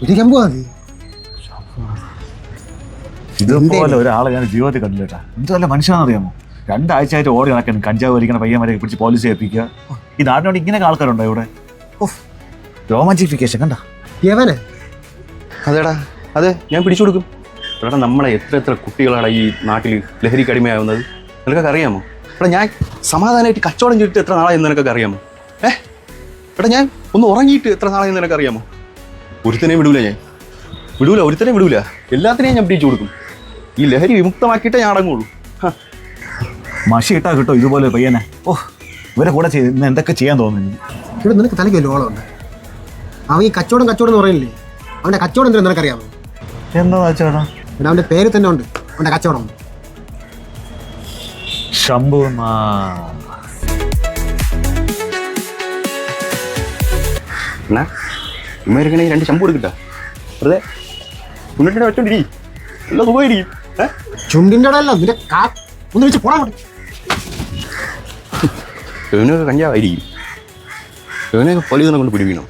ഇരിക്കാൻ പോവാ നീ. ഇതുപോലെ ഒരാളെ ഞാൻ ജീവിതത്തിൽ കണ്ടില്ലേട്ടാ. എന്തല്ല മനുഷ്യനാണെന്നറിയാമോ? 2 ആഴ്ചയായിട്ട് ഓടി നടക്കണം, കഞ്ചാവ് വലിക്കണ പയ്യന്മാരെ പിടിച്ച് പോലീസ് ഏൽപ്പിക്കുക. ഈ നാടിനോട് ഇങ്ങനെയൊക്കെ ആൾക്കാരുണ്ടോ ഇവിടെ? രോമാഞ്ചിഫിക്കേഷൻ കണ്ട യവനെ അതേടാ, അതെ, ഞാൻ പിടിച്ചു കൊടുക്കും. എടാ, നമ്മളെ എത്ര കുട്ടികളാണ് ഈ നാട്ടിൽ ലഹരിക്ക് അടിമയാവുന്നത് നിനക്കൊക്കെ അറിയാമോ? എടാ, ഞാൻ സമാധാനമായിട്ട് കച്ചവടം ചെയ്തിട്ട് എത്ര നാളായെന്ന് നിനക്കൊക്കെ അറിയാമോ? എടാ, ഞാൻ ഒന്ന് ഉറങ്ങിയിട്ട് എത്ര നാളായെന്ന് നിനക്ക് അറിയാമോ? ഒരുത്തനെയും വിടൂല, ഒരുത്തനെയും വിടൂല. എല്ലാത്തിനെയും ഞാൻ പിടിച്ചു കൊടുക്കും. ഈ ലഹരി വിമുക്തമാക്കിയിട്ടേ ഞാൻ അടങ്ങുള്ളൂ. മഷി ഇട്ടാ കിട്ടോ ഇതുപോലെ പയ്യനെ. ഇവരെ കൂടെ ഇന്ന് എന്തൊക്കെ ചെയ്യാൻ തോന്നുന്നു. ഇവിടെ നിനക്ക് തലയ്ക്ക് ലോളമുണ്ട്. അവൻ ഈ കച്ചവടം എന്ന് പറയില്ലേ, അവൻ്റെ കച്ചവടം എന്തിനാ നിനക്കറിയാമോ? എന്താ ചേട്ടാ? ഇവിടെ അവൻ്റെ പേര് തന്നെ ഉണ്ട്, അവൻ്റെ കച്ചവടം. ശംഭു എന്നാ ഇമ്മരിക്കണേ 2 ശമ്പു എടുക്കട്ടാ. വെറുതെ മുന്നിട്ടിനെ വെച്ചോണ്ടിരി, നല്ല സുഖമായിരിക്കും. ചുണ്ടിൻ്റെ അല്ല നിന്റെ ഒന്ന് വെച്ച് പോടാ. ഇവനൊക്കെ കഞ്ചാവായിരിക്കും. ഇവനെയൊക്കെ പോലീസിനെ കൊണ്ട് പിടിപ്പിക്കണം.